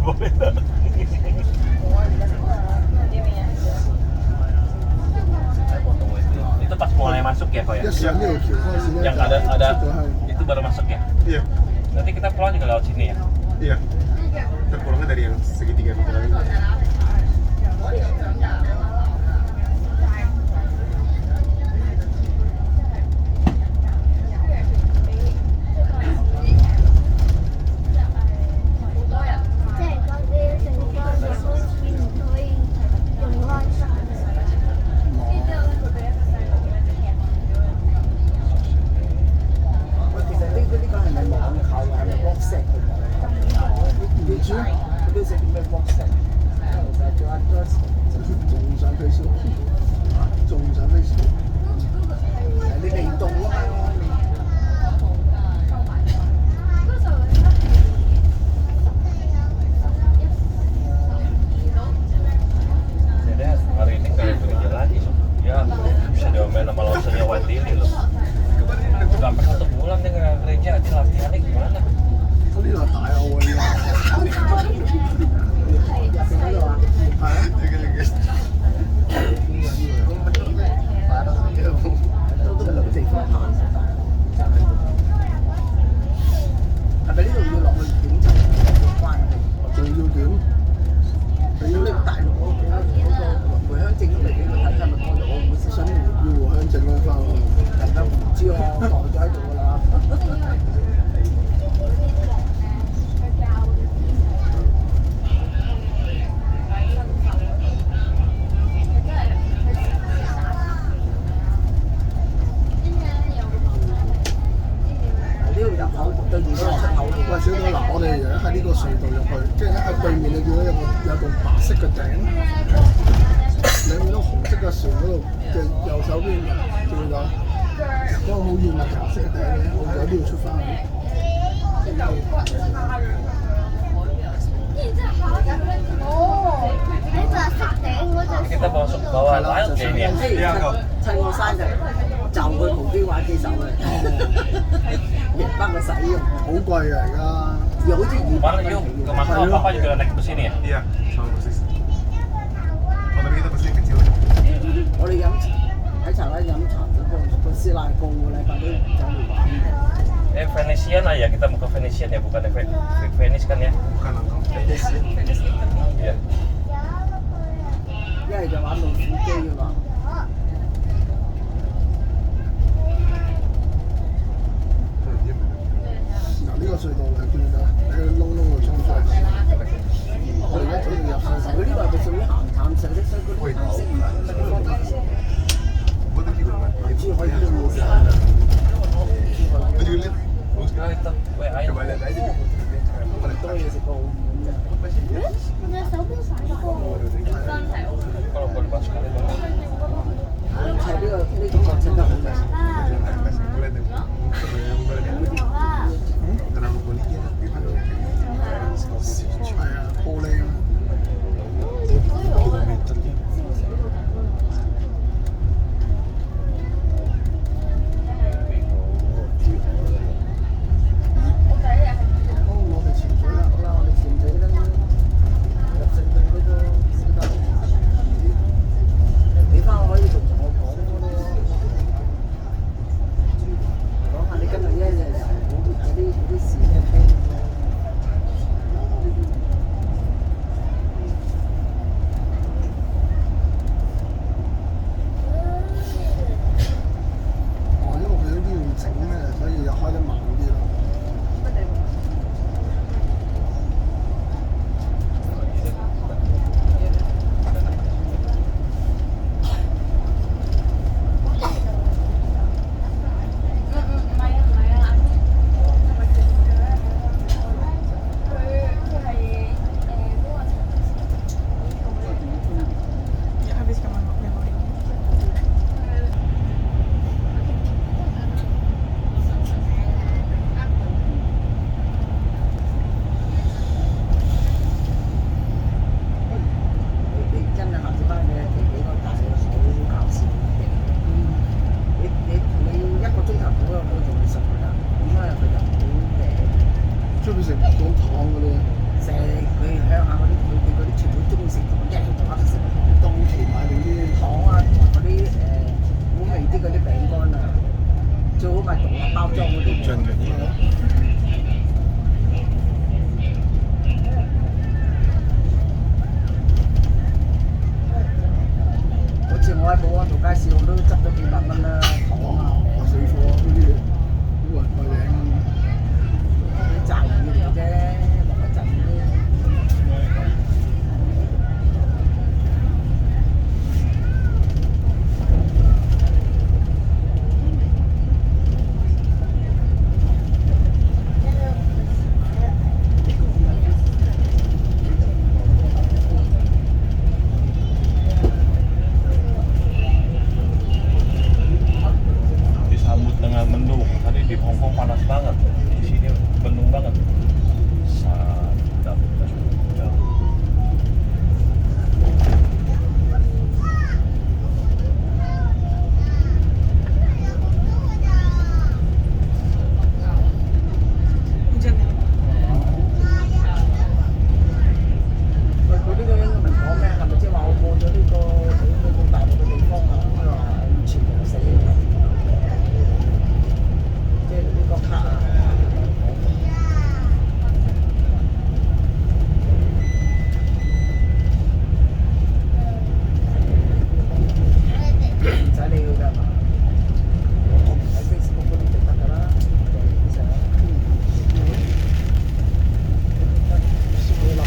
boleh. Itu pas mulai masuk ya kok ya? Yang ada itu baru masuk ya? Iya. Nanti kita pulang juga lewat sini ya? Iya. Kita pulangnya dari yang segitiga itu lagi. Hari ini kayak kerja lagi ya bisa diomelin sama lawannya White Lily loh. Sampai 1 bulan dia nggak kerja, dia latihannya gimana?喂，小島嗱，我哋而家喺呢個隧道入去，跟住喺對面你見到有棟白色嘅頂，兩邊都紅色嘅船嗰度嘅右手邊見唔見到？嗰個好遠嘅白色嘅頂嘅，我哋有啲要出翻去。Kita bawa laut kayak ini ya? Iya kok. 趁我生日就去葡京玩幾手嘅，亦幫佢使用。好貴啊而家。又好似Kemarin yuk ke Makau, Papa juga naik bus ini ya? Iya, sama persis. Oh, tapi kita busnya kecil. 我哋喺茶灣飲茶個師奶個禮拜都走嚟玩。Venetian lah ya, kita mau ke Venetian ya, bukan Venice kan ya? Bukan Hong Kong. Iya. 一係就玩老虎機嘅話。嗱呢個隧道你見唔見到？喺個窿窿度衝出嚟。我而家準備入隧道。佢呢個係屬於鹹淡水的，所以嗰啲顏色唔同嘅方法。Buat lagi berapa? 主要可以用到。 Itu juga lihat. Itu, ayo. Coba lihat aja. 多嘢食過澳門。進嘅。好似我喺寶安道街市我都執咗幾百蚊啦，糖啊，水貨呢啲好人過癮。啲雜魚嚟啫，落一陣啫。Disambut dengan mendung. Tadi di Hong Kong panas banget. Di sini mendung banget. Sadap. Jauh.喂，佢呢個應該明講咩？係咪即係話我過咗呢個咁大陸嘅地方啊？佢話全部死嘅，即係呢個卡啊！唔使理佢㗎係嘛？我唔喺 Facebook 嗰啲就得㗎啦，影相。好啦。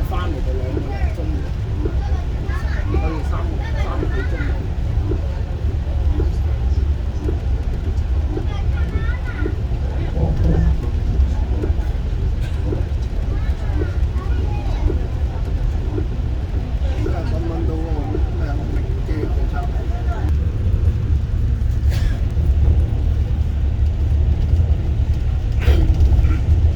翻嚟就2個零鐘，可以3個。